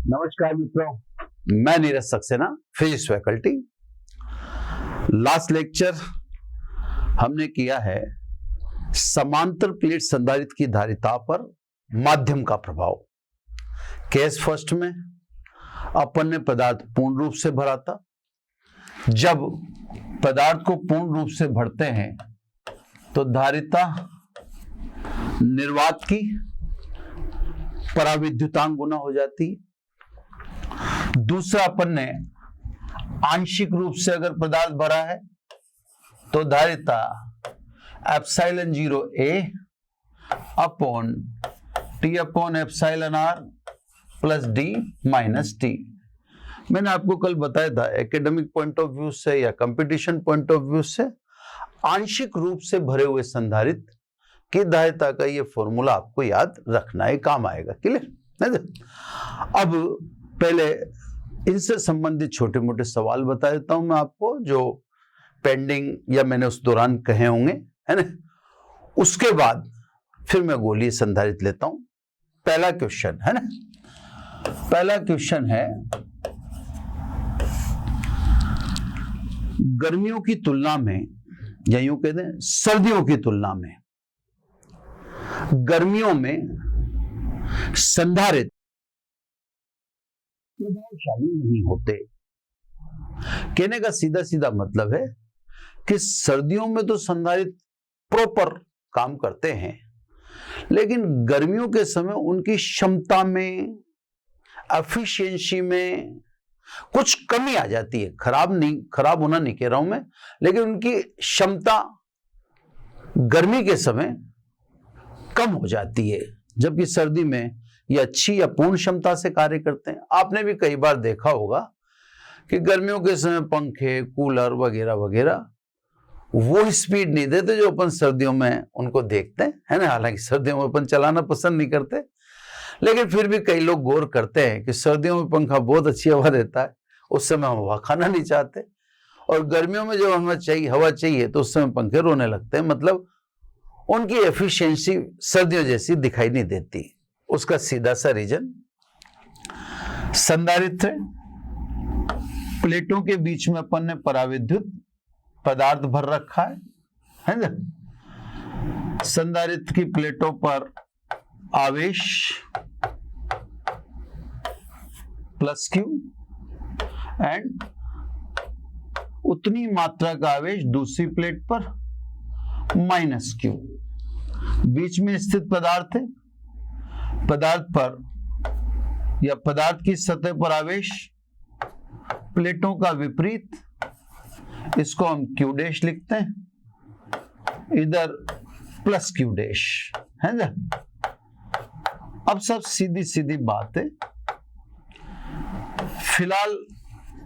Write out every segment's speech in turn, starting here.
नमस्कार मित्रों, मैं Neeraj Saxena, physics faculty. Last lecture हमने किया है समांतर प्लेट संधारित्र की धारिता पर माध्यम का प्रभाव। केस फर्स्ट में अपन ने पदार्थ पूर्ण रूप से भरा था। जब पदार्थ को पूर्ण रूप से भरते हैं तो धारिता निर्वात की पराविद्युतांक गुना हो जाती है। दूसरा, अपन ने आंशिक रूप से अगर पदार्थ भरा है तो धारिता epsilon 0 a upon T upon epsilon r plus d minus t। मैंने आपको कल बताया था एकेडमिक पॉइंट ऑफ व्यू से या कंपटीशन पॉइंट ऑफ व्यू से आंशिक रूप से भरे हुए संधारित्र की धारिता का ये फॉर्मूला आपको याद रखना है, काम आएगा। क्लियर? अब पहले इनसे संबंधित छोटे मोटे सवाल बता देता हूं मैं आपको, जो पेंडिंग या मैंने उस दौरान कहे होंगे, है ना। उसके बाद फिर मैं गोलीय संधारित्र लेता हूं। पहला क्वेश्चन है ना, पहला क्वेश्चन है, गर्मियों की तुलना में या यूं कहते हैं सर्दियों की तुलना में गर्मियों में संधारित्र प्रभावशाली नहीं होते। कहने का सीधा सीधा मतलब है कि सर्दियों में तो संधारित्र प्रॉपर काम करते हैं, लेकिन गर्मियों के समय उनकी क्षमता में, एफिशिएंसी में कुछ कमी आ जाती है। खराब होना नहीं कह रहा हूं मैं, लेकिन उनकी क्षमता गर्मी के समय कम हो जाती है, जबकि सर्दी में ये अच्छी या पूर्ण क्षमता से कार्य करते हैं। आपने भी कई बार देखा होगा कि गर्मियों के समय पंखे, कूलर वगैरह वगैरह वो स्पीड नहीं देते जो अपन सर्दियों में उनको देखते हैं, है ना। हालांकि सर्दियों में अपन चलाना पसंद नहीं करते, लेकिन फिर भी कई लोग गौर करते हैं कि सर्दियों में पंखा बहुत अच्छी हवा देता है, उस समय हम हवा खाना नहीं चाहते, और गर्मियों में जब हमें हवा चाहिए तो उस समय पंखे रोने लगते हैं। मतलब उनकी एफिशिएंसी सर्दियों जैसी दिखाई नहीं देती। उसका सीधा सा रीजन, संधारित्र प्लेटों के बीच में अपन ने पराविद्युत पदार्थ भर रखा है ना। संधारित्र की प्लेटों पर आवेश प्लस क्यू एंड उतनी मात्रा का आवेश दूसरी प्लेट पर माइनस क्यू। बीच में स्थित पदार्थ है, पदार्थ पर या पदार्थ की सतह पर आवेश प्लेटों का विपरीत, इसको हम क्यू डैश लिखते हैं, इधर प्लस क्यू डैश, है ना। अब सब सीधी सीधी बात है। फिलहाल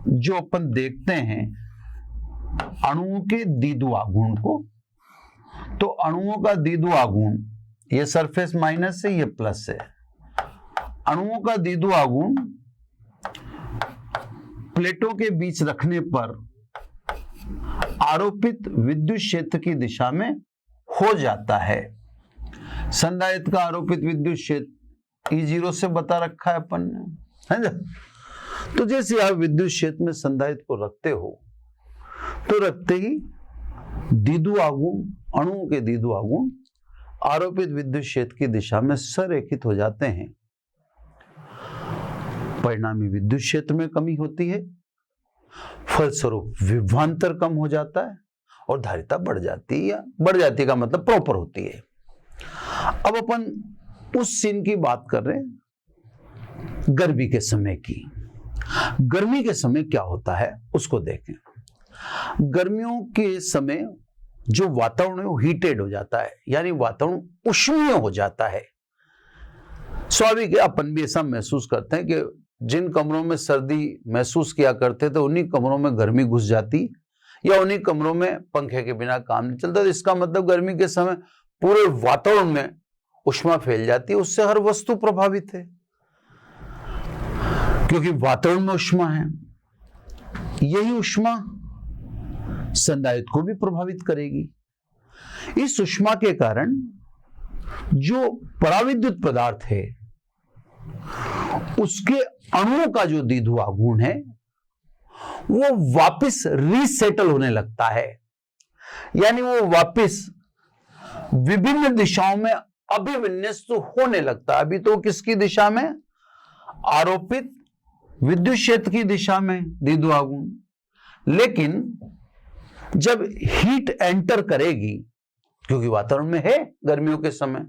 जो अपन देखते हैं अणुओं के द्विध्रुव आघूर्ण को, तो अणुओं का द्विध्रुव आघूर्ण, ये सरफेस माइनस है, ये प्लस है। अणुओं का द्विध्रुव आघूर्ण प्लेटों के बीच रखने पर आरोपित विद्युत क्षेत्र की दिशा में हो जाता है। संधारित्र का आरोपित विद्युत क्षेत्र E0 से बता रखा है अपन ने, है ना। तो जैसे आप विद्युत क्षेत्र में संधारित्र को रखते हो तो रखते ही द्विध्रुव आघूर्ण, अणुओं के द्विध्रुव आघूर्ण आरोपित विद्युत क्षेत्र की दिशा में संरेखित हो जाते हैं। परिणामी विद्युत क्षेत्र में कमी होती है, फलस्वरूप विभवांतर कम हो जाता है और धारिता बढ़ जाती है, या बढ़ जाती का मतलब प्रॉपर होती है। अब अपन उस सीन की बात कर रहे हैं गर्मी के समय की। गर्मी के समय क्या होता है उसको देखें। गर्मियों के समय जो वातावरण है वो हीटेड हो जाता है, यानी वातावरण उष्मीय हो जाता है। स्वाभाविक है, अपन भी ऐसा महसूस करते हैं कि जिन कमरों में सर्दी महसूस किया करते थे उन्हीं कमरों में गर्मी घुस जाती, या उन्हीं कमरों में पंखे के बिना काम नहीं चलता। तो इसका मतलब गर्मी के समय पूरे वातावरण में उष्मा फैल जाती है, उससे हर वस्तु प्रभावित है, क्योंकि वातावरण में उष्मा है। यही उष्मा संधारित्र को भी प्रभावित करेगी। इस उष्मा के कारण जो पराविद्युत पदार्थ है उसके अणुओं का जो द्विध्रुव गुण है वो वापस रीसेटल होने लगता है, यानी वो वापस विभिन्न दिशाओं में अभिविन्यस्त होने लगता है। अभी तो किसकी दिशा में? आरोपित विद्युत क्षेत्र की दिशा में द्विध्रुव गुण। लेकिन जब हीट एंटर करेगी, क्योंकि वातावरण में है गर्मियों के समय,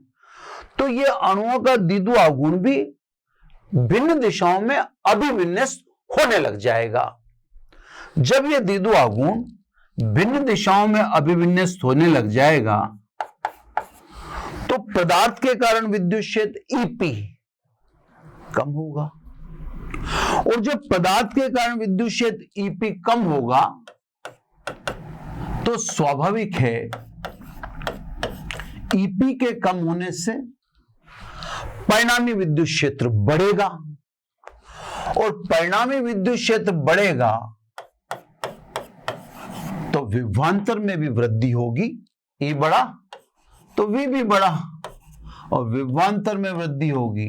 तो ये अणुओं का द्विध्रुव गुण भी भिन्न दिशाओं में अभिविन्यस्त होने लग जाएगा। जब ये द्विध्रुव गुण भिन्न दिशाओं में अभिविन्यस्त होने लग जाएगा तो पदार्थ के कारण विद्युत क्षेत्र ईपी कम होगा, और जब पदार्थ के कारण विद्युत क्षेत्र ईपी कम होगा तो स्वाभाविक है ईपी के कम होने से परिणामी विद्युत क्षेत्र बढ़ेगा, और परिणामी विद्युत क्षेत्र बढ़ेगा तो विभवांतर में भी वृद्धि होगी। ई बढ़ा तो वी भी बढ़ा, और विभवांतर में वृद्धि होगी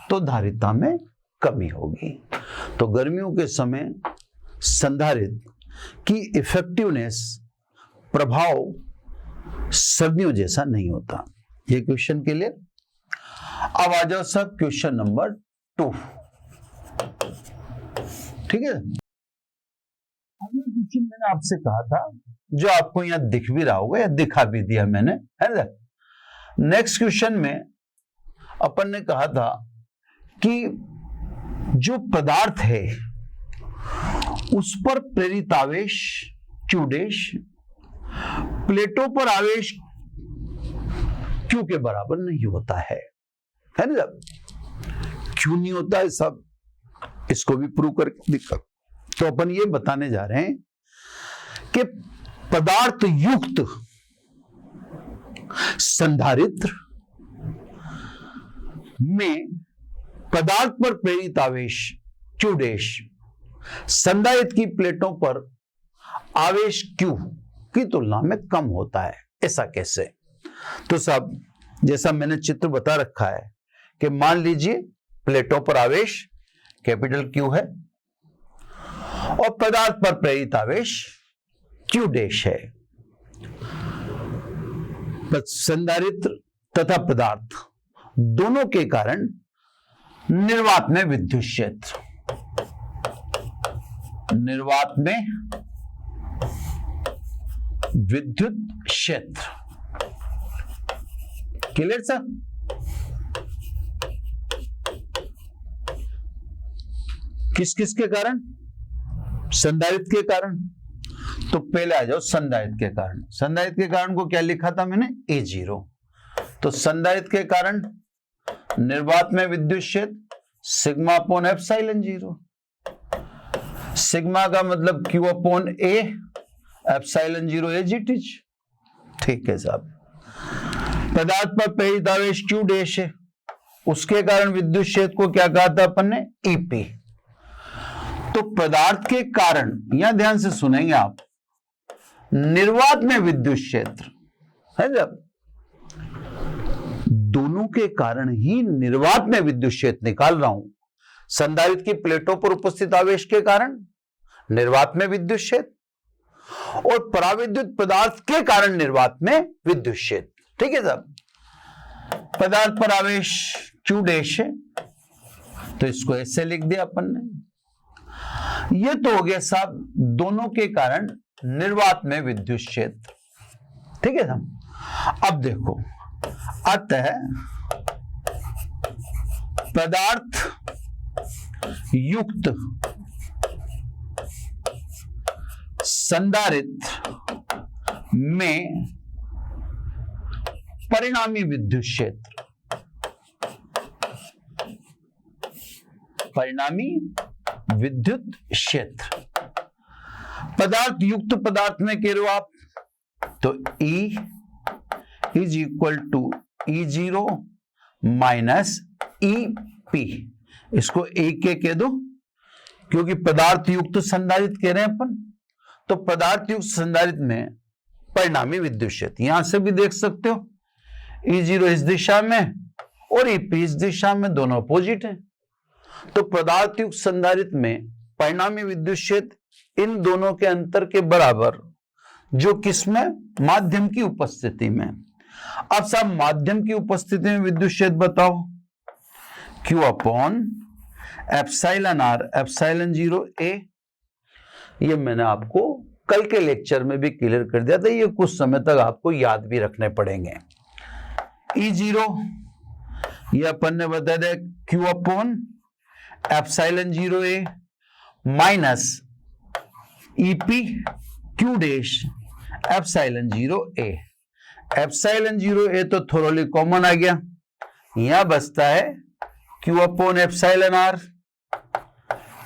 तो धारिता में कमी होगी। तो गर्मियों के समय संधारित्र की इफेक्टिवनेस, प्रभाव सर्दियों जैसा नहीं होता। ये क्वेश्चन के लिए। अब आ जाओ सब क्वेश्चन नंबर 2। ठीक है, अगला क्वेश्चन मैंने आपसे कहा था, जो आपको यहां दिख भी रहा होगा या दिखा भी दिया मैंने, है ना। नेक्स्ट क्वेश्चन में अपन ने कहा था कि जो पदार्थ है उस पर प्रेरित आवेश Q डैश प्लेटों पर आवेश Q के बराबर नहीं होता है ना। क्यों नहीं होता है सब, इसको भी प्रूव करके दिखा। तो अपन ये बताने जा रहे हैं कि पदार्थ युक्त संधारित्र में पदार्थ पर प्रेरित आवेश Q डैश संधारित्र की प्लेटों पर आवेश Q की तुलना में कम होता है। ऐसा कैसे? तो सब जैसा मैंने चित्र बता रखा है कि मान लीजिए प्लेटों पर आवेश कैपिटल Q है और पदार्थ पर प्रेरित आवेश Q डैश है। संधारित्र तथा पदार्थ दोनों के कारण निर्वात में विद्युत क्षेत्र, निर्वात में विद्युत क्षेत्र, क्लियर सर? किस किस के कारण? संधारित्र के कारण। तो पहले आ जाओ संधारित्र के कारण। संधारित्र के कारण को क्या लिखा था मैंने? A0। तो संधारित्र के कारण निर्वात में विद्युत क्षेत्र सिग्मा अपॉन एप्सिलॉन 0। सिग्मा का मतलब Q upon A, epsilon 0 AGTH। ठीक है साहब। पदार्थ पर प्रेरित आवेश Q डैश है, उसके कारण विद्युत क्षेत्र को क्या कहा था अपन ने? EP। तो पदार्थ के कारण, यहां ध्यान से सुनेंगे आप, निर्वात में विद्युत क्षेत्र है जब दोनों के कारण ही निर्वात में विद्युत क्षेत्र निकाल रहा हूं। संधारित्र की प्लेटों पर उपस्थित आवेश के कारण निर्वात में विद्युत क्षेत्र, और पराविद्युत पदार्थ के कारण निर्वात में विद्युत क्षेत्र। ठीक है साहब। पदार्थ पर आवेश Q डैश है, तो इसको ऐसे लिख दिया अपन ने। ये तो हो गया साहब दोनों के कारण निर्वात में विद्युत क्षेत्र। ठीक है साहब। अब देखो, अतः पदार्थ युक्त संधारित्र में परिणामी विद्युत क्षेत्र, परिणामी विद्युत क्षेत्र पदार्थ युक्त पदार्थ में कह रहे हो आप, तो E is equal to E0 minus EP। इसको एक के कह दो, क्योंकि पदार्थ युक्त संधारित्र कह रहे हैं अपन। तो पदार्थ युक्त संधारित्र में परिणामी विद्युत क्षेत्र यहां से भी देख सकते हो, E0 इस दिशा में और EP इस दिशा में, दोनों अपोजिट है। तो पदार्थ युक्त संधारित्र में परिणामी विद्युत क्षेत्र इन दोनों के अंतर के बराबर, जो किसमें, माध्यम की उपस्थिति में। अब साहब माध्यम की उपस्थिति में विद्युत क्षेत्र बताओ, Q upon epsilon R epsilon 0 A। ये मैंने आपको कल के लेक्चर में भी क्लियर कर दिया था, ये कुछ समय तक आपको याद भी रखने पड़ेंगे। E0 ये अपन ने बता दिया Q upon epsilon 0 A minus EP Q dash epsilon 0 A। Epsilon 0 A तो थोरोली कॉमन आ गया, यहां बचता है Q अपॉन एप्सिलॉन R,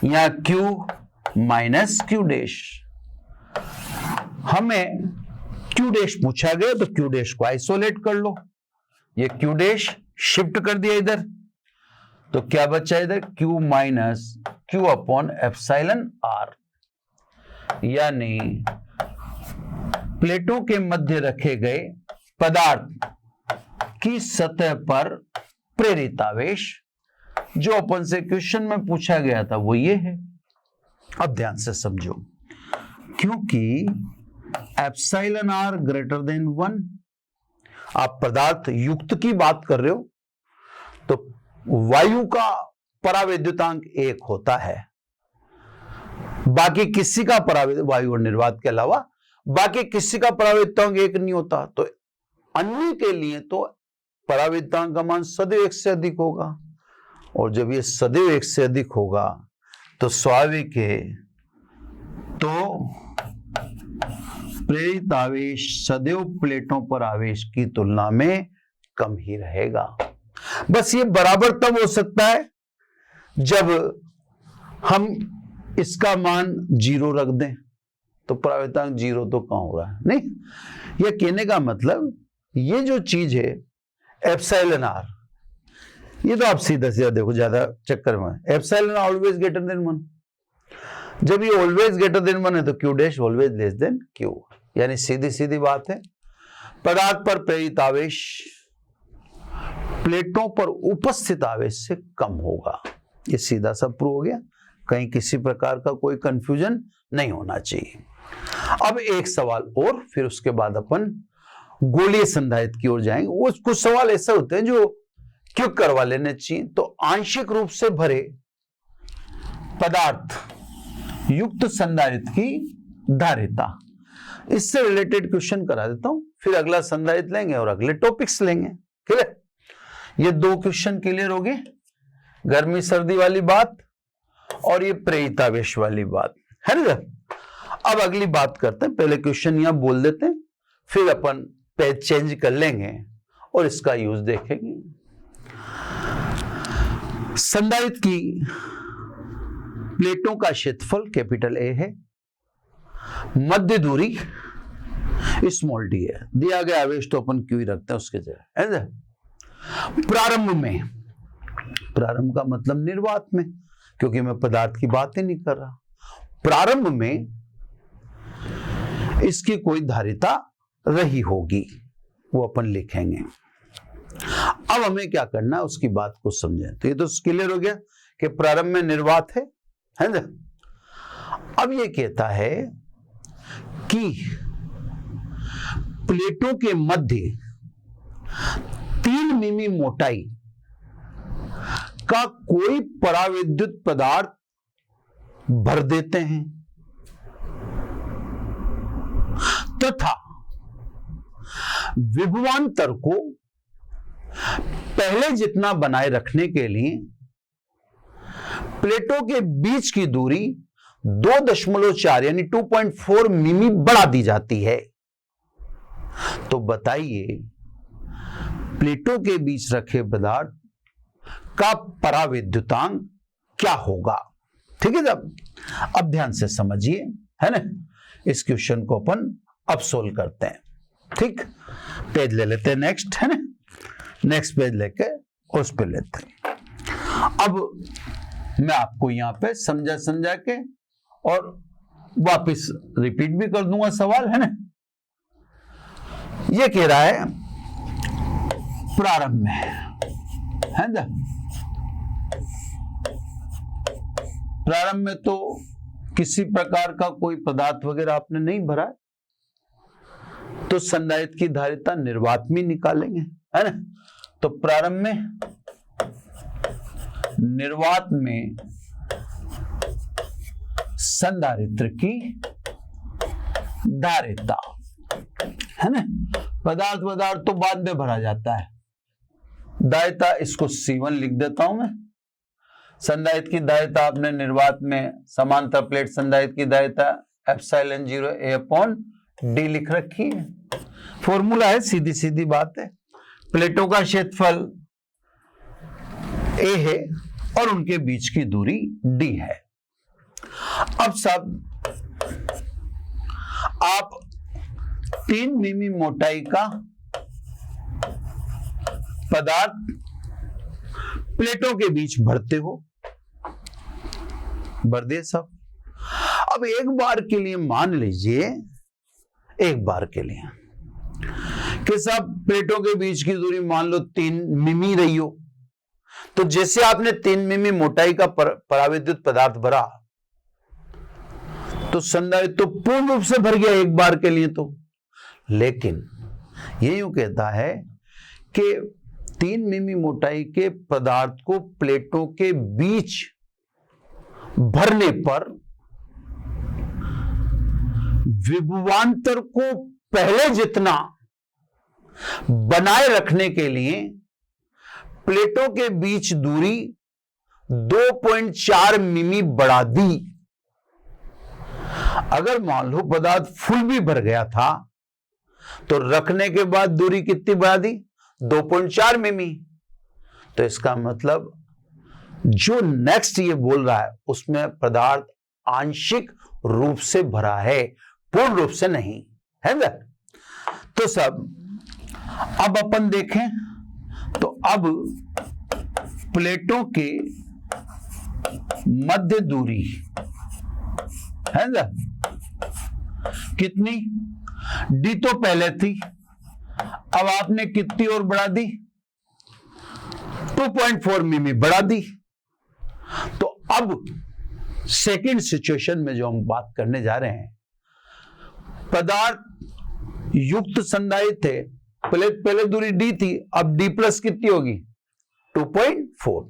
यहां Q माइनस Q डैश। हमें Q डैश पूछा गया तो Q डैश को आइसोलेट कर लो, ये Q डैश शिफ्ट कर दिया इधर, तो क्या बचा इधर Q minus Q upon epsilon R। यानी प्लेटों के मध्य रखे गए पदार्थ की सतह पर प्रेरित आवेश, जो अपन से क्वेश्चन में पूछा गया था वो ये है। अब ध्यान से समझो, क्योंकि एप्सिलॉन आर ग्रेटर देन 1, आप पदार्थ युक्त की बात कर रहे हो, तो वायु का परावैद्युतांक 1 होता है, बाकी किसी का वायु और निर्वात के अलावा बाकी किसी का परावैद्युतांक 1 नहीं होता। तो अन्य के लिए तो परावैद्युतांक का मान सदैव 1 से अधिक होगा, और जब ये सदैव 1 से अधिक होगा तो स्वाभाविक है तो प्रेरित आवेश सदैव प्लेटों पर आवेश की तुलना में कम ही रहेगा। बस ये बराबर तब हो सकता है जब हम इसका मान 0 रख दें, तो परावैद्युतांक 0 तो कहां हो रहा है, नहीं। यह कहने का मतलब ये जो चीज है एप्सिलॉन आर, ये तो आप सीधा सीधा देखो, ज्यादा चक्कर में, एप्सिलॉन ऑलवेज ग्रेटर देन 1। जब ये ऑलवेज ग्रेटर देन 1 है तो Q dash always less than Q, यानी सीधी सीधी बात है, पदार्थ पर प्रेरित आवेश प्लेटों पर उपस्थित आवेश से कम होगा। ये सीधा सा प्रूव हो गया, कहीं किसी प्रकार का कोई कंफ्यूजन नहीं होना चाहिए। अब एक सवाल और, फिर उसके बाद अपन गोलीय संधारित्र की ओर जाएंगे। वो कुछ सवाल ऐसे होते हैं जो क्यों करवा लेने चाहिए। तो आंशिक रूप से भरे पदार्थ युक्त संधारित्र की धारिता, इससे रिलेटेड क्वेश्चन करा देता हूं, फिर अगला संधारित्र लेंगे और अगले टॉपिक्स लेंगे। क्लियर? ये 2 क्वेश्चन क्लियर हो गए, गर्मी सर्दी वाली बात और ये प्रेरित आवेश वाली बात है ना। अब अगली बात करते हैं, पहले क्वेश्चन यहां बोल देते हैं, फिर अपन पेज चेंज कर लेंगे और इसका यूज देखेंगे। संधारित्र की प्लेटों का क्षेत्रफल कैपिटल A है, मध्य दूरी स्मॉल d है, दिया गया आवेश तो अपन Q ही रखते हैं उसके जगह, है ना। प्रारंभ का मतलब निर्वात में, क्योंकि मैं पदार्थ की बात ही नहीं कर रहा। प्रारंभ में इसकी कोई धारिता रही होगी, वो अपन लिखेंगे। अब हमें क्या करना है उसकी बात को समझें। तो ये तो क्लियर हो गया कि प्रारंभ में निर्वात है ना। अब ये कहता है कि प्लेटों के मध्य 3 मिमी मोटाई का कोई परावैद्युत पदार्थ भर देते हैं तथा विभवांतर को पहले जितना बनाए रखने के लिए प्लेटों के बीच की दूरी 2.4 यानी 2.4 मिमी बढ़ा दी जाती है। तो बताइए प्लेटों के बीच रखे पदार्थ का परावैद्युतांक क्या होगा। ठीक है साहब, अब ध्यान से समझिए, है ना। इस क्वेश्चन को अपन अब सोल्व करते हैं। ठीक, पेज ले लेते हैं नेक्स्ट, है ना। नेक्स्ट पेज लेके उस पे लेते हैं। अब मैं आपको यहां पे समझा के और वापस रिपीट भी कर दूंगा सवाल, है ना। ये कह रहा है प्रारंभ में, है ना, प्रारंभ में तो किसी प्रकार का कोई पदार्थ वगैरह आपने नहीं भरा है, तो संधारित्र की धारिता निर्वात में निकालेंगे, है ना। तो प्रारंभ में निर्वात में संधारित्र की धारिता, है ना। पदार्थ तो बाद में भरा जाता है। धारिता इसको C1 लिख देता हूं मैं। संधारित्र की धारिता आपने निर्वात में समांतर प्लेट संधारित्र की धारिता ε0 A/d लिख रखी है। फॉर्मूला है, सीधी सीधी बात है। प्लेटों का क्षेत्रफल A है और उनके बीच की दूरी d है। अब सब आप 3 मिमी मोटाई का पदार्थ प्लेटों के बीच भरते हो, भर दे सब। अब एक बार के लिए मान लीजिए, एक बार के लिए कि सब प्लेटों के बीच की दूरी मान लो 3 मिमी रही हो, तो जैसे आपने 3 मिमी मोटाई का पराविद्युत पदार्थ भरा, तो संधारित्र तो पूर्ण रूप से भर गया एक बार के लिए तो। लेकिन ये यूं कहता है कि 3 मिमी मोटाई के पदार्थ को प्लेटों के बीच भरने पर विभवांतर को पहले जितना बनाए रखने के लिए प्लेटों के बीच दूरी 2.4 मिमी बढ़ा दी। अगर मान लो पदार्थ फुल भी भर गया था तो रखने के बाद दूरी कितनी बढ़ा दी? 2.4 मिमी। तो इसका मतलब जो नेक्स्ट ये बोल रहा है उसमें पदार्थ आंशिक रूप से भरा है, पूर्ण रूप से नहीं है ना। तो सब अब अपन देखें तो अब प्लेटों के मध्य दूरी है ना कितनी? डी तो पहले थी, अब आपने कितनी और बढ़ा दी? 2.4 मिमी बढ़ा दी। तो अब सेकंड सिचुएशन में जो हम बात करने जा रहे हैं, पदार्थ युक्त संधारित्र थे, पहले दूरी डी थी, अब डी प्लस कितनी होगी? 2.4।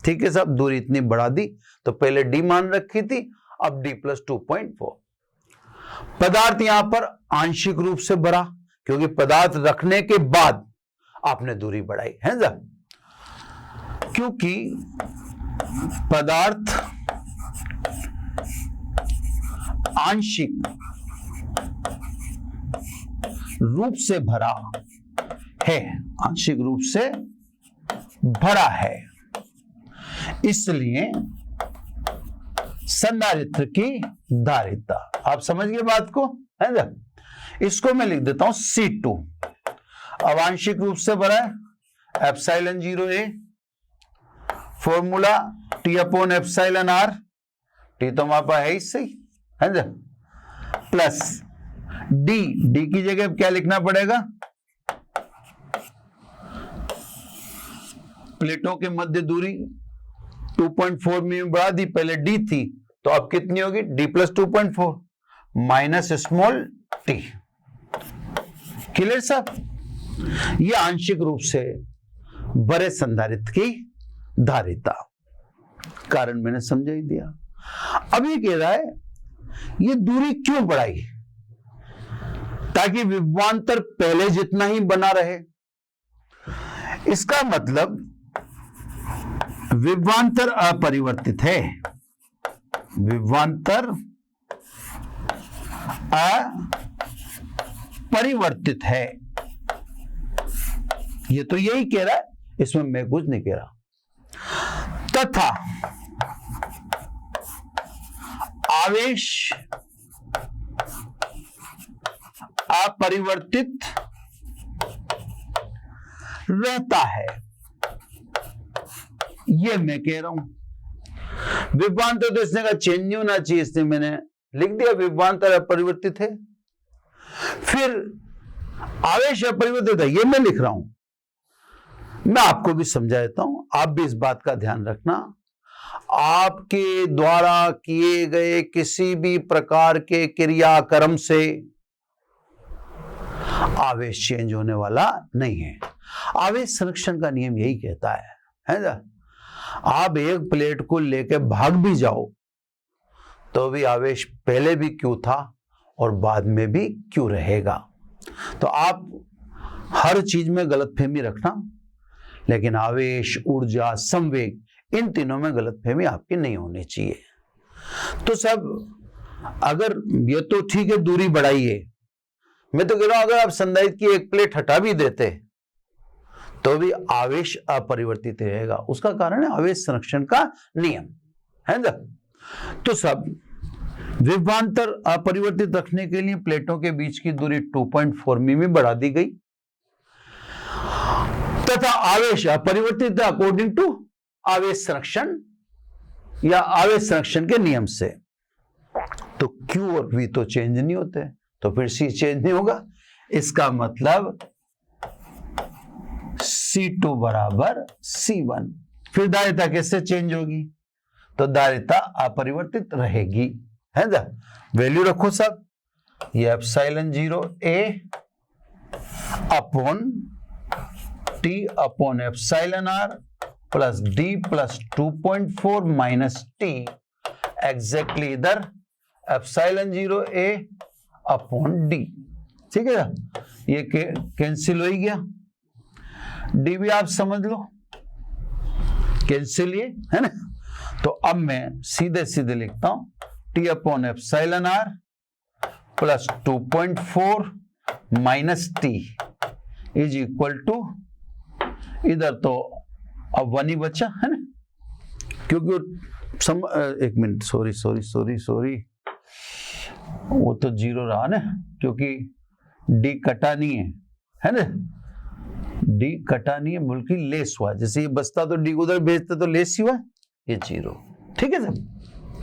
ठीक है साहब, दूरी इतनी बढ़ा दी, तो पहले डी मान रखी थी, अब डी प्लस 2.4। पदार्थ यहां पर आंशिक रूप से भरा क्योंकि पदार्थ रखने के बाद आपने दूरी बढ़ाई है ना। क्योंकि पदार्थ आंशिक रूप से भरा है, आंशिक रूप से भरा है, इसलिए संधारित्र की धारिता, आप समझ गए बात को, है ना। इसको मैं लिख देता हूं C2। अब आंशिक रूप से भरा है ε0 A, फॉर्मूला T/ε/r, T तो हमारे पास है ही सही, है ना, प्लस डी की जगह क्या लिखना पड़ेगा? प्लेटों के मध्य दूरी 2.4 मिमी बढ़ा दी, पहले डी थी, तो अब कितनी होगी? D plus 2.4 minus small T. Clear साहब? यह आंशिक रूप से भरे संधारित्र की धारिता, कारण मैंने समझा ही दिया। अब ये कह रहा है ये दूरी क्यों बढ़ाई? ताकि विभवांतर पहले जितना ही बना रहे। इसका मतलब विभवांतर अपरिवर्तित है, विभवांतर अपरिवर्तित है, ये तो यही कह रहा है, इसमें मैं कुछ नहीं कह रहा। तथा आवेश अपरिवर्तित रहता है, ये मैं कह रहा हूं। विभवांतर तो इसने का चेंज नहीं होना चाहिए, इसने मैंने लिख दिया विभवांतर अपरिवर्तित है। फिर आवेश अपरिवर्तित है, ये मैं लिख रहा हूं। मैं आपको भी समझा देता हूं, आप भी इस बात का ध्यान रखना। आपके द्वारा किए गए किसी भी प्रकार के क्रियाक्रम से आवेश चेंज होने वाला नहीं है। आवेश संरक्षण का नियम यही कहता है ना? आप एक प्लेट को लेकर भाग भी जाओ तो भी आवेश पहले भी क्यों था और बाद में भी क्यों रहेगा। तो आप हर चीज में गलतफहमी रखना, लेकिन आवेश, ऊर्जा, संवेग, इन तीनों में गलतफहमी आपकी नहीं होनी चाहिए। तो सब अगर ये तो ठीक है दूरी बढ़ाइए, मैं तो कह रहा हूं अगर आप संधारित्र की एक प्लेट हटा भी देते तो भी आवेश अपरिवर्तित रहेगा। उसका कारण है आवेश संरक्षण का नियम, है ना? तो सब विभवांतर अपरिवर्तित रखने के लिए प्लेटों के बीच की दूरी 2.4 मिमी बढ़ा दी गई तथा आवेश अपरिवर्तित अकॉर्डिंग टू आवेश संरक्षण या आवेश संरक्षण के नियम से। तो Q और V तो चेंज नहीं होते, तो फिर C चेंज नहीं होगा। इसका मतलब C2 बराबर C1। फिर धारिता कैसे चेंज होगी? तो धारिता अपरिवर्तित रहेगी, है ना? वैल्यू रखो सब, ये epsilon 0A upon T upon epsilon R plus D plus 2.4 minus T exactly इधर एप्सिलॉन 0A अपॉन D। ठीक है ना? ये कैंसिल हो ही गया, D भी आप समझ लो कैंसिल, ये है ना? तो अब मैं सीधे सीधे लिखता हूं T upon epsilon R plus 2.4 minus T is equal to, इधर तो अब 1 ही बचा, है ना? क्योंकि एक मिनट, सॉरी, वो तो 0 रहा ना, क्योंकि D कटा नहीं है ना? D कटा नहीं है बल्कि लेस हुआ। जैसे ये बचता तो D उधर भेजते तो लेस ही हुआ, ये 0। ठीक है सर,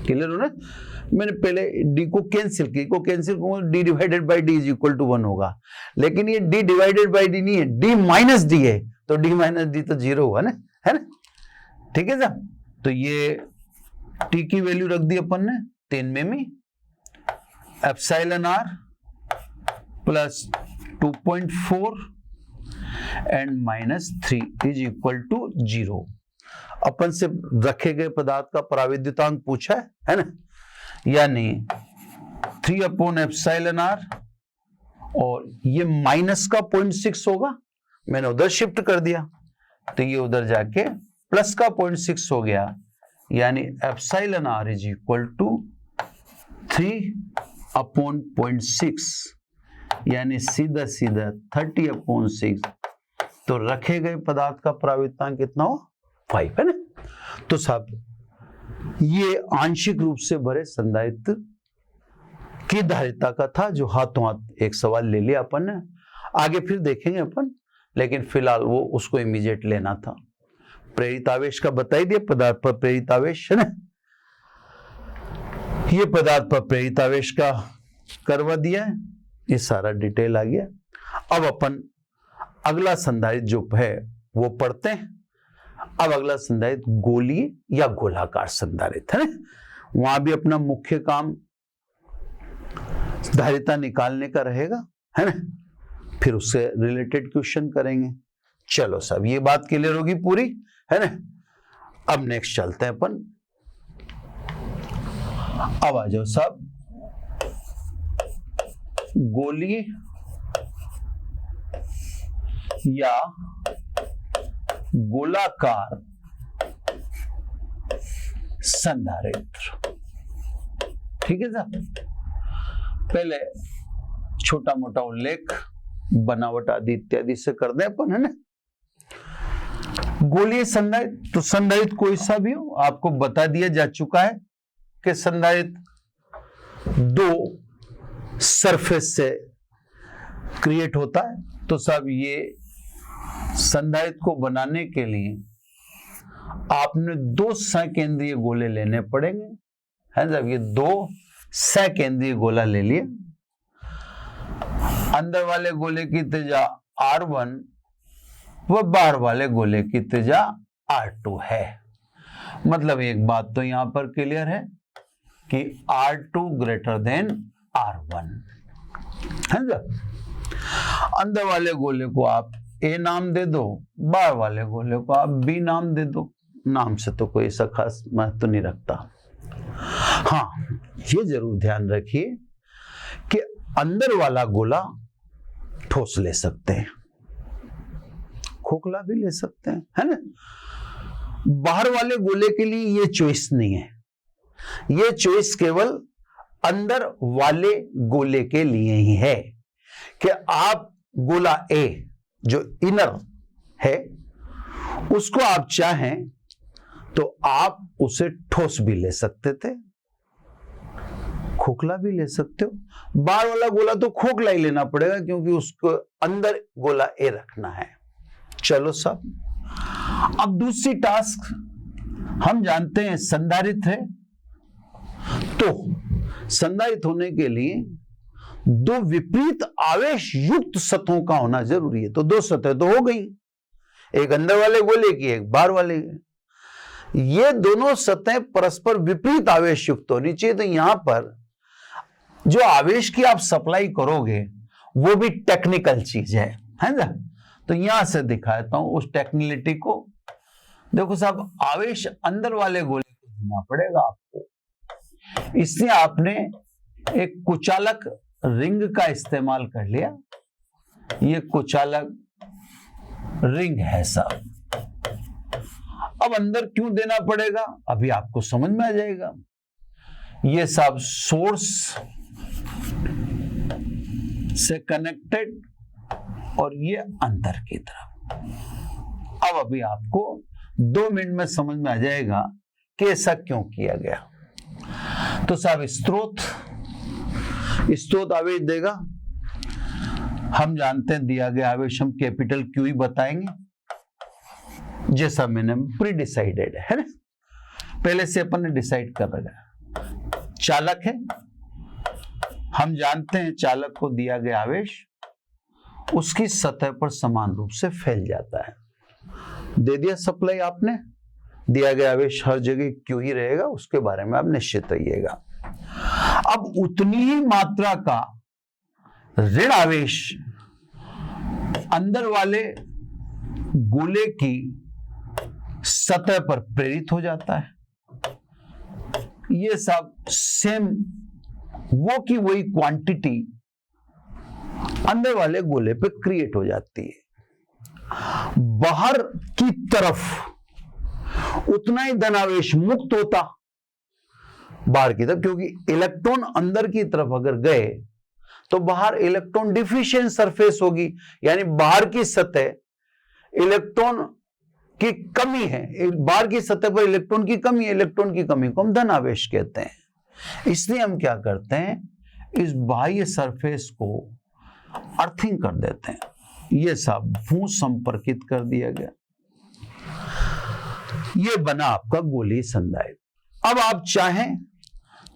क्लियर हो ना? मैंने पहले D को कैंसिल करूंगा, D divided by D is equal to 1 होगा, लेकिन ये D डिवाइडेड बाई D नहीं है, D माइनस D है, तो D माइनस D तो 0 हुआ ना, है ना? ठीक है सर, तो ये T की वैल्यू रख दी अपन ने 3 मिमी epsilon R plus 2.4 and minus 3 is equal to 0। अपन से रखे गए पदार्थ का पराविद्युतांक पूछा है ना? यानी 3 अपॉन एप्सिलॉन R, और ये माइनस का 0.6 होगा, मैंने उधर शिफ्ट कर दिया तो ये उधर जाके प्लस का 0.6 हो गया, यानी epsilon R is equal to 3 upon 0.6, यानी सीधा 30 अपॉन 6। तो रखे गए पदार्थ का पराविद्युतांक कितना हो? 5, है ना? तो साहब ये आंशिक रूप से भरे संधारित्र की धारिता का था, जो हाथों हाथ एक सवाल ले लिया अपन ने, आगे फिर देखेंगे अपन, लेकिन फिलहाल वो उसको इमीडिएट लेना था। प्रेरित आवेश का बता ही दिया, पदार्थ पर प्रेरित आवेश, है ना? ये पदार्थ पर प्रेरित आवेश का करवा दिया है, ये सारा डिटेल आ गया। अब अपन अगला संधारित्र जो है वो पढ़ते हैं। अब अगला संधारित्र गोलीय या गोलाकार संधारित्र है ना? वहां भी अपना मुख्य काम धारिता निकालने का रहेगा, है ना? फिर उससे रिलेटेड क्वेश्चन करेंगे। चलो सब ये बात क्लियर होगी पूरी, है ना? अब नेक्स्ट चलते हैं अपन। अब आ जाओ सब, गोलीय या गोलाकार संधारित्र। ठीक है साहब, पहले छोटा मोटा उल्लेख बनावट आदि इत्यादि से कर दे अपन, है ना? गोलीय संधारित्र, तो संधारित्र कोई सा भी हो, आपको बता दिया जा चुका है कि संधारित्र 2 सरफेस से क्रिएट होता है। तो साहब ये संधारित्र को बनाने के लिए आपने 2 सकेंद्रीय गोले लेने पड़ेंगे, है ना? ये 2 सकेंद्रीय गोला ले लिए। अंदर वाले गोले की त्रिज्या R1 व बाहर वाले गोले की त्रिज्या R2 है। मतलब एक बात तो यहां पर क्लियर है कि R2 ग्रेटर देन R1 है ना। अंदर वाले गोले को आप A नाम दे दो, बाहर वाले गोले को आप B नाम दे दो। नाम से तो कोई ऐसा खास महत्व नहीं रखता। हाँ, ये जरूर ध्यान रखिए कि अंदर वाला गोला ठोस ले सकते हैं, खोखला भी ले सकते हैं, है ना। बाहर वाले गोले के लिए ये चॉइस नहीं है, ये चॉइस केवल अंदर वाले गोले के लिए ही है कि आप गोला ए जो इनर है उसको आप चाहें तो आप उसे ठोस भी ले सकते थे, खोखला भी ले सकते हो। बाहर वाला गोला तो खोखला ही लेना पड़ेगा क्योंकि उसको अंदर गोला ए रखना है। चलो सब, अब दूसरी टास्क हम जानते हैं संधारित्र है, तो संधारित्र होने के लिए दो विपरीत आवेश युक्त सतहों का होना जरूरी है। तो दो सतह तो हो गई, एक अंदर वाले गोले की, एक बाहर वाले की। ये दोनों सतहें परस्पर विपरीत आवेश युक्त होनी चाहिए। तो यहां पर जो आवेश की आप सप्लाई करोगे वो भी टेक्निकल चीज है ना। तो यहां से दिखाता हूं उस टेक्निकलिटी को। देखो साहब, आवेश अंदर वाले गोले को देना पड़ेगा आपको, इसलिए आपने एक कुचालक रिंग का इस्तेमाल कर लिया। ये कुचालक रिंग है साहब। अब अंदर क्यों देना पड़ेगा अभी आपको समझ में आ जाएगा। ये साहब सोर्स से कनेक्टेड और ये अंदर की तरफ। अब अभी आपको 2 मिनट में समझ में आ जाएगा कि ऐसा क्यों किया गया। तो साहब स्रोत आवेश देगा, हम जानते हैं दिया गया आवेश हम कैपिटल क्यू ही बताएंगे, जैसा मैंने प्री डिसाइडेड है ना, पहले से अपन ने डिसाइड कर रखा। चालक है, हम जानते हैं चालक को दिया गया आवेश उसकी सतह पर समान रूप से फैल जाता है। दे दिया सप्लाई आपने, दिया गया आवेश हर जगह क्यों ही रहेगा, उसके बारे में आप निश्चित रहिएगा। अब उतनी ही मात्रा का ऋण आवेश अंदर वाले गोले की सतह पर प्रेरित हो जाता है। ये सब सेम वो की वही क्वांटिटी अंदर वाले गोले पे क्रिएट हो जाती है। बाहर की तरफ उतना ही धनावेश मुक्त होता बाहर की तरफ, क्योंकि इलेक्ट्रॉन अंदर की तरफ अगर गए तो बाहर इलेक्ट्रॉन डिफिशिएंट सरफेस होगी, यानी बाहर की सतह इलेक्ट्रॉन की कमी है, बाहर की सतह पर इलेक्ट्रॉन की कमी है। इलेक्ट्रॉन की कमी को हम धनावेश कहते हैं। इसलिए हम क्या करते हैं, इस बाह्य सरफेस को अर्थिंग कर देते हैं। यह सब भू संपर्कित कर दिया गया, यह बना आपका गोलीय संधारित्र। अब आप चाहें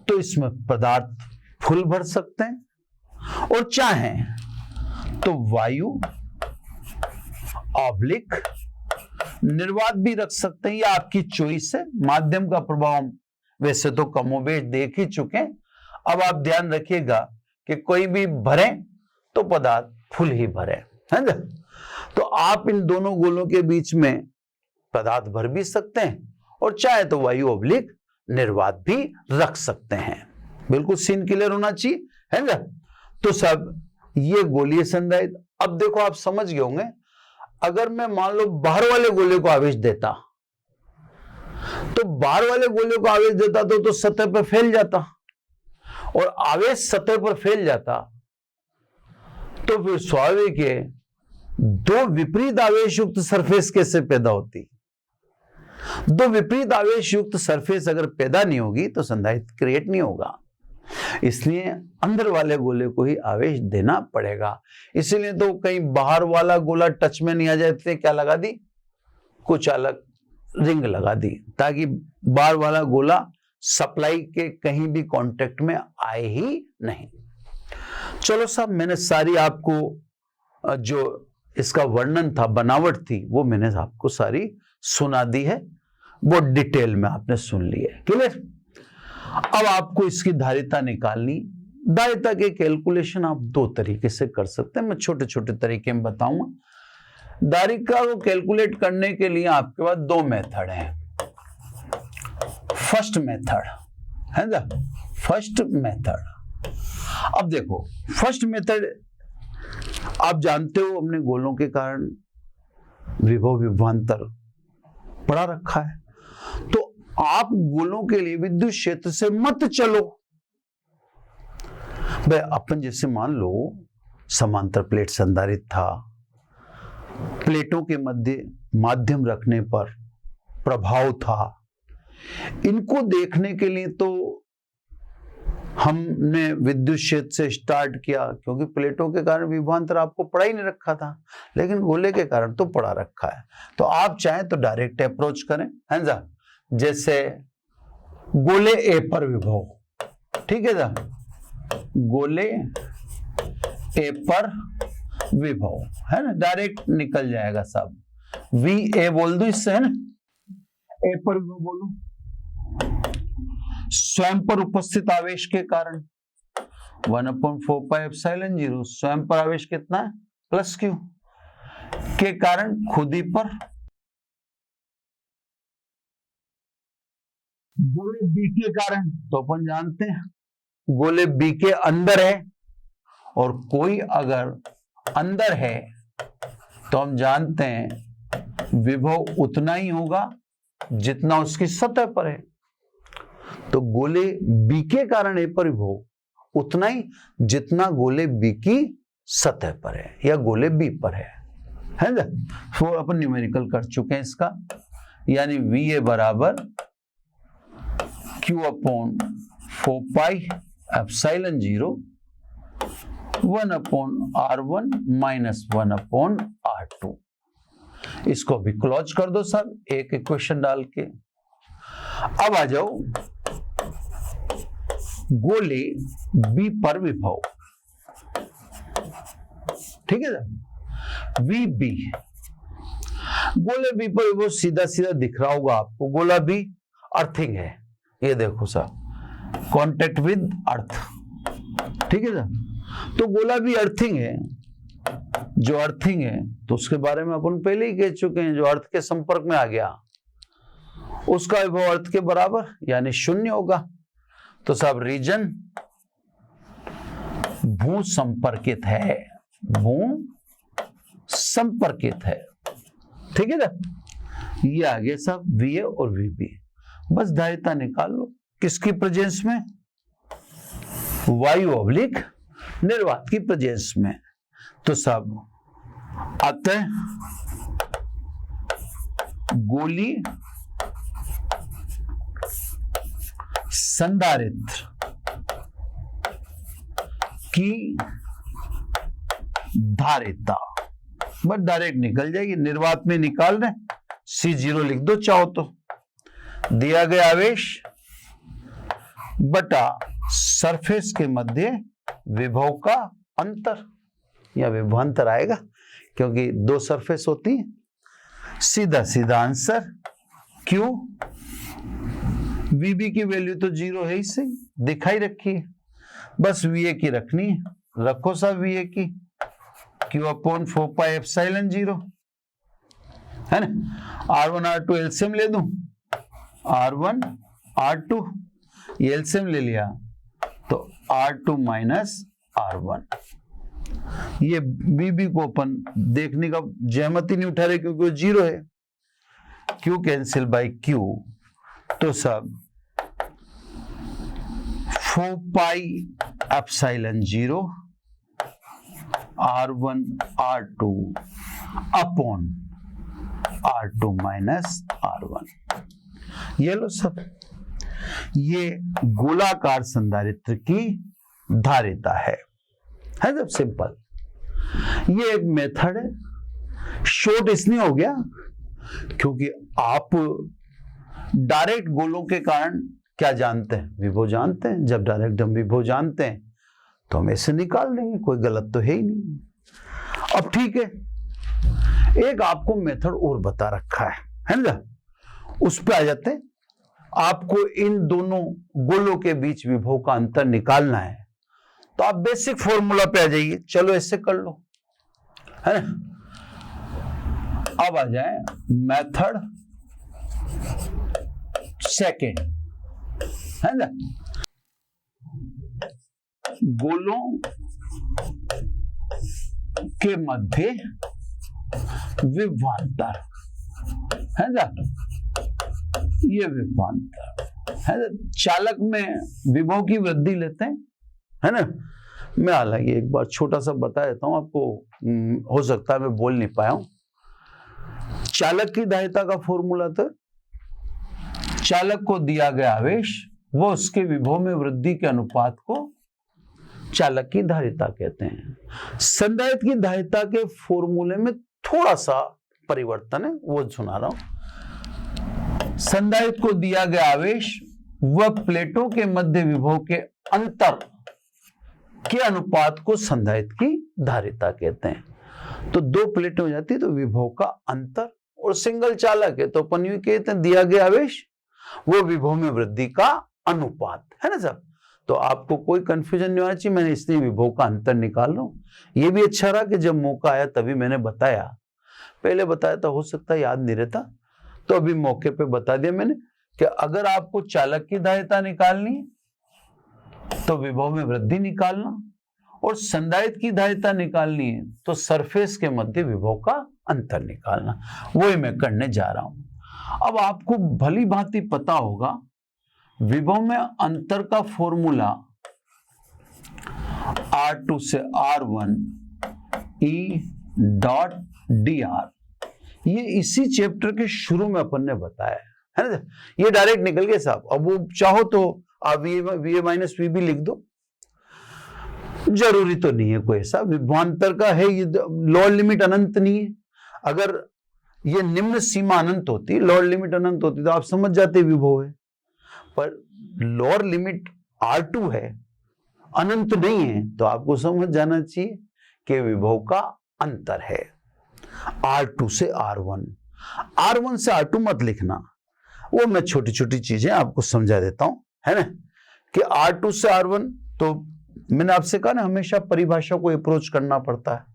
तो इसमें पदार्थ फुल भर सकते हैं और चाहें तो वायु ऑब्लिक निर्वात भी रख सकते हैं, या आपकी चॉइस है। माध्यम का प्रभाव वैसे तो कमोबेश देख ही चुके हैं। अब आप ध्यान रखिएगा कि कोई भी भरे तो पदार्थ फुल ही भरे, है ना। तो आप इन दोनों गोलों के बीच में पदार्थ भर भी सकते हैं और चाहे तो वायु ऑब्लिक निर्वात भी रख सकते हैं। बिल्कुल सीन क्लियर होना चाहिए, है ना। तो सब ये गोलीय संधारित्र। अब देखो आप समझ गए होंगे, अगर मैं मान लो बाहर वाले गोले को आवेश देता तो बाहर वाले गोले को आवेश देता तो सतह पर फैल जाता, और आवेश सतह पर फैल जाता तो फिर स्वाभाविक है दो विपरीत आवेश युक्त सरफेस कैसे पैदा होती। दो विपरीत आवेश युक्त सरफेस अगर पैदा नहीं होगी तो संधारित्र क्रिएट नहीं होगा। इसलिए अंदर वाले गोले को ही आवेश देना पड़ेगा। इसीलिए तो कहीं बाहर वाला गोला टच में नहीं आ जाए तो क्या लगा दी, कुचालक रिंग लगा दी, ताकि बाहर वाला गोला सप्लाई के कहीं भी कांटेक्ट में आए ही नहीं। चलो साहब, मैंने सारी आपको जो इसका वर्णन था, बनावट थी, वो मैंने आपको सारी सुना दी है। वो डिटेल में आपने सुन लिया। क्लियर? अब आपको इसकी धारिता निकालनी। धारिता के कैलकुलेशन आप दो तरीके से कर सकते हैं, मैं छोटे छोटे तरीके में बताऊंगा। धारिता को कैलकुलेट करने के लिए आपके पास दो मेथड हैं। फर्स्ट मेथड है ना, फर्स्ट मेथड। अब देखो फर्स्ट मेथड आप जानते हो, हमने गोलों के कारण विभव विभवांतर पढ़ा रखा है। तो आप गोलों के लिए विद्युत क्षेत्र से मत चलो भाई। अपन जैसे मान लो समांतर प्लेट संधारित्र था, प्लेटों के मध्य माध्यम रखने पर प्रभाव था। इनको देखने के लिए तो हमने विद्युत क्षेत्र से स्टार्ट किया, क्योंकि प्लेटों के कारण विभवांतर आपको पढ़ा ही नहीं रखा था, लेकिन गोले के कारण तो पढ़ा रखा है। तो आप चाहें तो डायरेक्ट अप्रोच करें, है ना। जैसे गोले ए पर विभव, ठीक है ना, गोले ए पर विभव है ना, डायरेक्ट निकल जाएगा सब। वी ए बोल दो इससे, है ना, ए पर विभव बोलो। स्वयं पर उपस्थित आवेश के कारण 1/4πε0, स्वयं पर आवेश कितना है प्लस क्यू, के कारण खुद ही पर। गोले बी के कारण तो अपन जानते हैं गोले बी के अंदर है, और कोई अगर अंदर है तो हम जानते हैं विभव उतना ही होगा जितना उसकी सतह पर है। तो गोले बी के कारण ए पर विभव उतना ही जितना गोले बी की सतह पर है या गोले बी पर है ना। तो अपन न्यूमेरिकल कर चुके हैं इसका, यानी वी ए बराबर Q/4πε0 1/R1 - 1/R2। इसको भी क्लोज कर दो सर एक इक्वेशन डाल के। अब आ जाओ गोले बी पर विभव, ठीक है ना, वी बी। गोले बी पर विभव सीधा सीधा दिख रहा होगा आपको। गोला बी अर्थिंग है, ये देखो सर, कांटेक्ट विद अर्थ, ठीक है ना। तो गोला भी अर्थिंग है, जो अर्थिंग है तो उसके बारे में अपन पहले ही कह चुके हैं, जो अर्थ के संपर्क में आ गया उसका विभव अर्थ के बराबर यानी 0 होगा। तो सब रीजन भू संपर्कित है, भू संपर्कित है, ठीक है ना। ये आ गया सब वी ए और वी बी। बस धारिता निकाल लो किसकी प्रेजेंस में, वायु ऑब्लिक निर्वात की प्रेजेंस में। तो सब अतः गोली संधारित्र की धारिता बस डायरेक्ट निकल जाएगी। निर्वात में निकाल रहे, C0 लिख दो चाहो तो, दिया गया आवेश बटा सरफेस के मध्य विभव का अंतर या विभवांतर आएगा, क्योंकि दो सरफेस होती है। सीधा सीधा आंसर क्यू, वीबी की वैल्यू तो 0 है, इससे दिखाई रखी है, बस वी ए की रखनी है। रखो सब वी ए की, Q/4πε0 है ना। R1 R2 एलसीएम ले दूं, R1 R2 ये एलसीएम ले लिया तो R2 - R1। ये बीबी को अपन देखने का जहमत ही नहीं उठा रहे क्योंकि वो 0 है। Q कैंसिल बाय Q, तो सब 4πε0 R1 R2 upon R2 - R1। ये लो सब, ये गोलाकार संधारित्र की धारिता है जब सिंपल। ये एक मेथड है, शॉर्ट इसलिए हो गया क्योंकि आप डायरेक्ट गोलों के कारण क्या जानते हैं, विभव जानते हैं। जब डायरेक्ट हम विभव जानते हैं तो हम ऐसे निकाल देंगे, कोई गलत तो है ही नहीं। अब ठीक है, एक आपको मेथड और बता रखा है ना, उस पे आ जाते हैं। आपको इन दोनों गोलों के बीच विभव का अंतर निकालना है, तो आप बेसिक फॉर्मूला पे आ जाइए। चलो ऐसे कर लो, है ना। अब आ जाए मेथड सेकेंड, है ना। गोलों के मध्य विभवांतर, है ना, ये विभवांतर है ना। चालक में विभव की वृद्धि लेते हैं, है ना। मैं हालांकि एक बार छोटा सा बता देता हूं आपको, हो सकता है मैं बोल नहीं पाया हूं। चालक की धारिता का फॉर्मूला था, चालक को दिया गया आवेश वो उसके विभव में वृद्धि के अनुपात को चालक की धारिता कहते हैं। संधारित्र की धारिता के फॉर्मूले में थोड़ा सा परिवर्तन है, वो सुना रहा हूं। संधारित्र को दिया गया आवेश वह प्लेटों के मध्य विभव के अंतर के अनुपात को संधारित्र की धारिता कहते हैं। तो दो प्लेटें हो जाती तो विभव का अंतर, और सिंगल चालक है तो अपन यूं कहते हैं दिया गया आवेश वो विभव में वृद्धि का अनुपात, है ना साहब। तो आपको कोई कंफ्यूजन नहीं होना चाहिए, मैंने इसलिए विभव का अंतर निकाल रहा हूं। ये भी अच्छा रहा कि जब मौका आया तभी मैंने बताया, पहले बताया तो हो सकता है याद नहीं रहता, तो अभी मौके पे बता दिया मैंने कि अगर आपको चालक की धारिता निकालनी है तो विभव में वृद्धि निकालना, और संधारित्र की धारिता निकालनी है तो सरफेस के मध्य विभव का अंतर निकालना। वही मैं करने जा रहा हूं। अब आपको भली भांति पता होगा विभव में अंतर का फॉर्मूला R2 से R1 E डॉट dr, ये इसी चैप्टर के शुरू में अपन ने बताया है ना। ये डायरेक्ट निकल गए साहब। अब वो चाहो तो आप VA माइनस VB लिख दो, जरूरी तो नहीं है कोई ऐसा। विभवांतर का है ये, लोअर लिमिट अनंत नहीं है। अगर ये निम्न सीमा अनंत होती, लोअर लिमिट अनंत होती तो आप समझ जाते विभव है, पर लोअर लिमिट R2 है, अनंत नहीं है, तो आपको समझ जाना चाहिए कि विभव का अंतर है R2 से R1। R1 से R2 मत लिखना, वो मैं छोटी छोटी चीजें आपको समझा देता हूं, है ना। कि R2 से R1, तो मैंने आपसे कहा ना हमेशा परिभाषा को अप्रोच करना पड़ता है।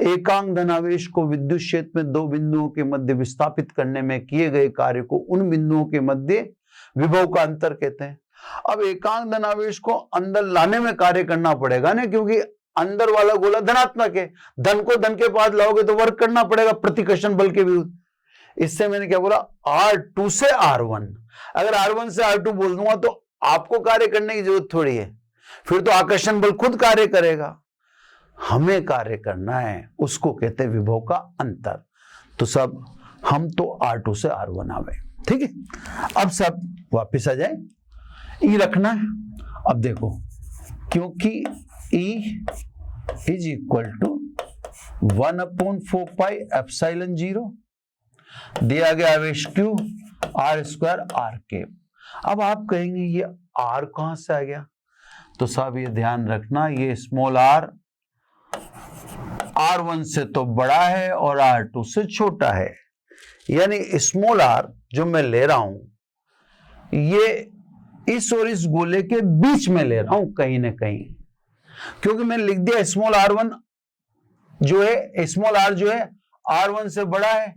एकांक धनावेश को विद्युत क्षेत्र में दो बिंदुओं के मध्य विस्थापित करने में किए गए कार्य को उन बिंदुओं के मध्य विभव का अंतर कहते हैं। अब एकांक धनावेश को अंदर लाने में कार्य करना पड़ेगा ना, क्योंकि अंदर वाला गोला धनात्मक है, धन को धन के पास लाओगे तो वर्क करना पड़ेगा प्रतिकर्षण बल के विरुद्ध। इससे मैंने क्या बोला, R2 से R1। अगर R1 से R2 बोल दूंगा तो आपको कार्य करने की जरूरत थोड़ी है, फिर तो आकर्षण बल खुद कार्य करेगा। हमें कार्य करना है, उसको कहते हैं विभव का अंतर। तो सब हम तो R2 से R1 आवे, ठीक है। अब सब वापस आ जाए, E रखना है। अब देखो, क्योंकि E is equal to 1/4 pi epsilon 0, दिया गया आवेश Q R square R cap. अब आप कहेंगे ये R कहां से आ गया, तो साहब ये ध्यान रखना, ये स्मॉल r R1 से तो बड़ा है और R2 से छोटा है, यानी स्मॉल r जो मैं ले रहा हूं ये इस और इस गोले के बीच में ले रहा हूं कहीं ना कहीं, क्योंकि मैंने लिख दिया स्मॉल r1 जो है, स्मॉल r जो है R1 से बड़ा है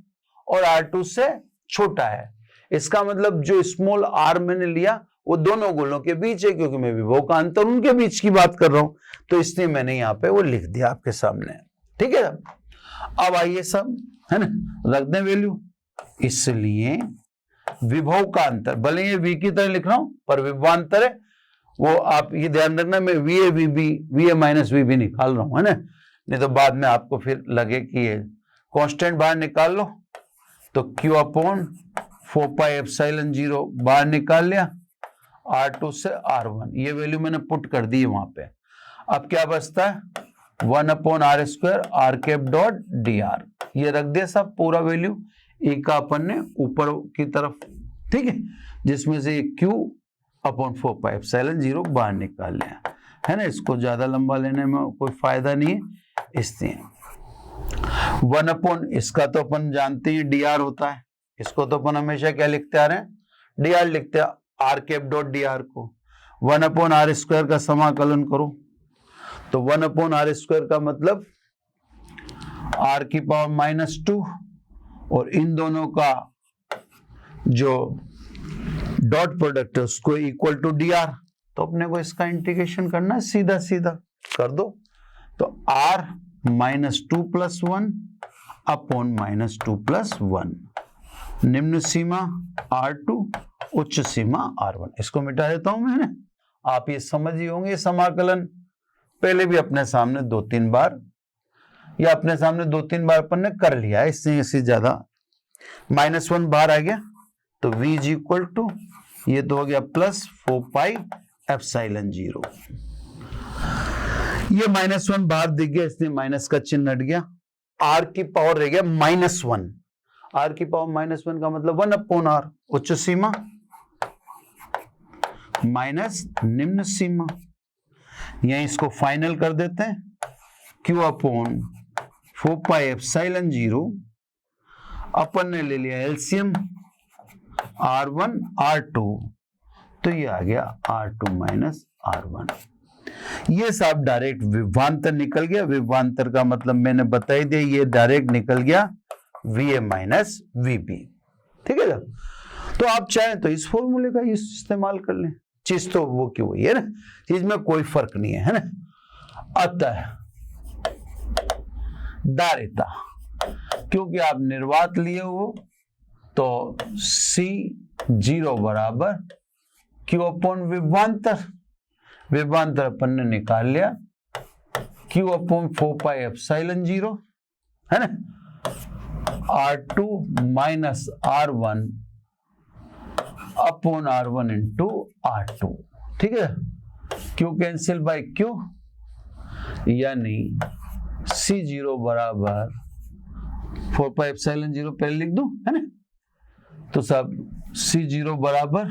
और R2 से छोटा है। इसका मतलब जो स्मॉल r मैंने लिया वो दोनों गोलों के बीच है, क्योंकि मैं विभव का अंतर उनके बीच की बात कर रहा हूं, तो इसलिए मैंने यहां पे वो लिख दिया आपके सामने, ठीक है। अब आइए सब, है ना, रख दें वैल्यू। इसलिए विभव का अंतर, भले ये V की तरह लिख रहा हूं पर विभवांतर है, वो आप ये ध्यान रखना, मैं VA माइनस VB निकाल रहा हूं, है ना, नहीं तो बाद में आपको फिर लगे कि ये कांस्टेंट बाहर निकाल लो, तो Q/4 पाई एप्सिलॉन 0 बाहर निकाल लिया, R2 से R1 ये वैल्यू मैंने पुट कर दी है वहां पे। अब क्या बचता है, 1/r square R cap dot dr, ये रख दिया सब पूरा वैल्यू E का अपन ने ऊपर की तरफ, ठीक है, जिसमें से Q/4 पाई एप्सिलॉन 0 बाहर निकाल लिया, है ना। इसको ज्यादा लंबा लेने में कोई फायदा नहीं है, इसलिए 1/, इसका तो अपन जानते हैं dr होता है, इसको तो अपन हमेशा क्या लिखते आ रहे हैं, dr लिखते हैं, r कैप डॉट dr को 1/r² का समाकलन करो, तो 1/r² का मतलब r⁻², और इन दोनों का जो डॉट प्रोडक्ट है उसको इक्वल टू dr, तो अपने को इसका इंटीग्रेशन करना है, सीधा सीधा कर दो, तो r-2 + 1 अपॉन -2 + 1, निम्न सीमा r2, उच्च सीमा r1। इसको मिटा देता हूं मैंने, आप ये समझ ही होंगे। समाकलन पहले भी अपने सामने 2-3 बार या अपने सामने 2-3 बार अपन ने कर लिया है, इससे ज्यादा। -1 बाहर आ गया तो v = ये तो हो गया +4πε0। ये -1 बाहर दिख गया, इसलिए माइनस का चिन्ह हट गया, r की पावर रह गया -1। r की पावर -1 का मतलब 1/r, उच्च सीमा माइनस निम्न सीमा। यहीं इसको फाइनल कर देते हैं, q/4πε0, अपन ने ले लिया एलसीएम r1 r2, तो ये आ गया r2 - r1। ये सब डायरेक्ट विभवांतर निकल गया। विभवांतर का मतलब मैंने बता ही दिया, ये डायरेक्ट निकल गया VA - VB, ठीक है ना। तो आप चाहें तो इस फॉर्मूले का इस्तेमाल कर लें, चीज तो वो क्यों हुई है ना, चीज में कोई फर्क नहीं है ना। अतः धारिता, क्योंकि आप निर्वात लिए हो, तो C0 बराबर Q/विभवांतर, विभवांतर अपन ने निकाल लिया Q/4πε0 है ना, R2 - R1 upon R1 × R2, ठीक है। Q कैंसिल बाय Q, यानी C0 बराबर 4πε0 पहले लिख दूं, है ना, तो सब C0 बराबर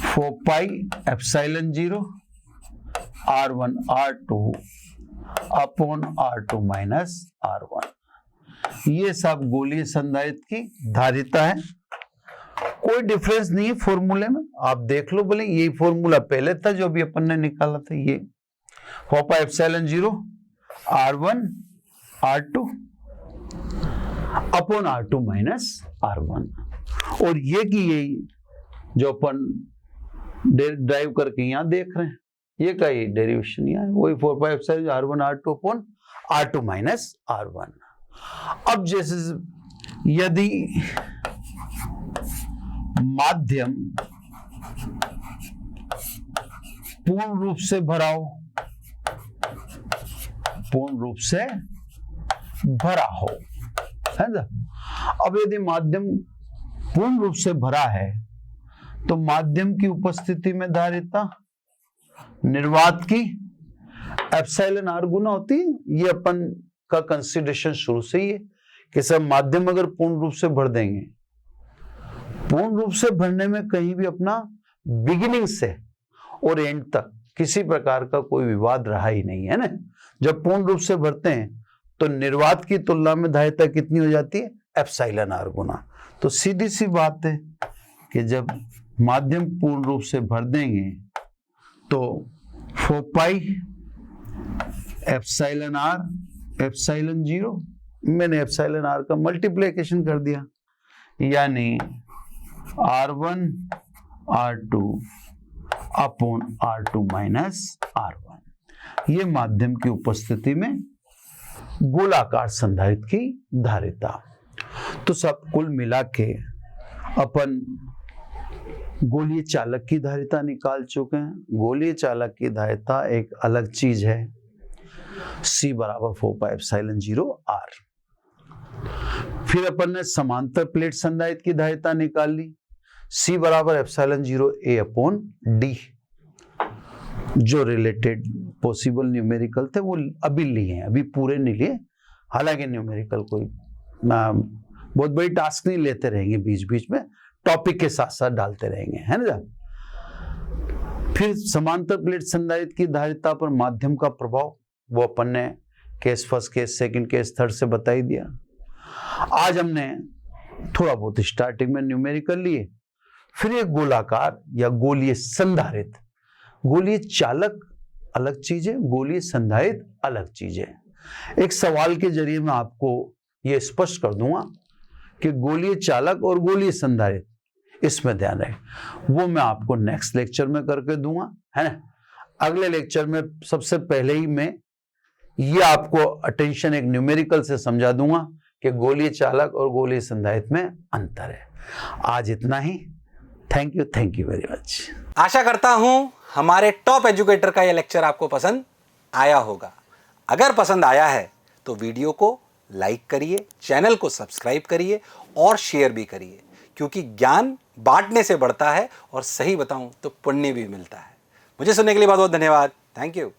4πε0 R1 R2 upon R2 - R1। ये सब गोलीय संधारित्र की धारिता है, कोई डिफरेंस नहीं है फॉर्मूले में, आप देख लो। बोले यही फॉर्मूला पहले था जो भी अपन ने निकाला था, ये 4πε0 R1 R2 upon R2 - R1, और ये की यही जो अपन ड्राइव करके यहां देख रहे हैं, ये का ये डेरिवेशन यहाँ है, वही 4πε0 R1 R2 upon R2 - R1। अब जैसे यदि माध्यम पूर्ण रूप से भरा हो, पूर्ण रूप से भरा हो, है ना। अब यदि माध्यम पूर्ण रूप से भरा है, तो माध्यम की उपस्थिति में धारिता निर्वात की ε/r गुना होती है। ये अपन का कंसिडरेशन शुरू से ही है कि सब माध्यम अगर पूर्ण रूप से भर देंगे, पूर्ण रूप से भरने में कहीं भी अपना बिगिनिंग से और एंड तक किसी प्रकार का कोई विवाद रहा ही नहीं है ना। जब पूर्ण रूप से भरते हैं तो निर्वात की तुलना में धारिता कितनी हो जाती है, ε/r गुना। तो सीधी सी बात है कि जब माध्यम पूर्ण रूप से भर देंगे तो 4πε/r ε0, मैंने ε/r का मल्टीप्लिकेशन कर दिया, यानी R1 R2 upon R2 - R1। ये माध्यम की उपस्थिति में गोलाकार संधारित्र की धारिता। तो सब कुल मिला के अपन गोलीय चालक की धारिता निकाल चुके हैं। गोलीय चालक की धारिता एक अलग चीज है, C बराबर 4πε0 R। फिर अपन ने समांतर प्लेट संधारित्र की धारिता निकाल ली, C बराबर ε0 A अपॉन D। जो रिलेटेड पॉसिबल न्यूमेरिकल थे वो अभी लिए हैं, अभी पूरे नहीं लिए, हालांकि न्यूमेरिकल कोई बहुत बड़ी टास्क नहीं लेते रहेंगे, बीच बीच में टॉपिक के साथ साथ डालते रहेंगे, है ना। फिर समांतर प्लेट संधारित्र की धारिता पर माध्यम का प्रभाव, वो अपन ने case first, case second, case third से बता ही दिया। आज हमने थोड़ा बहुत स्टार्टिंग में न्यूमेरिकल लिए, फिर एक गोलाकार या गोलीय संधारित्र। गोलीय चालक अलग चीज है, गोलीय संधारित्र अलग चीज है। एक सवाल के जरिए मैं आपको यह स्पष्ट कर दूंगा कि गोलीय चालक और गोलीय संधारित्र, इसमें ध्यान रहे, वो मैं आपको नेक्स्ट लेक्चर में करके दूंगा, है ना। अगले लेक्चर में सबसे पहले ही मैं ये आपको अटेंशन एक न्यूमेरिकल से समझा दूंगा कि गोलीय चालक और गोलीय संधारित्र में अंतर है। आज इतना ही। Thank you very much. आशा करता हूं हमारे टॉप एजुकेटर का यह लेक्चर आपको पसंद आया होगा। अगर पसंद आया है तो वीडियो को लाइक करिए, चैनल को सब्सक्राइब करिए और शेयर भी करिए, क्योंकि ज्ञान बांटने से बढ़ता है और सही बताऊं तो पुण्य भी मिलता है। मुझे सुनने के लिए बहुत बहुत धन्यवाद। Thank you.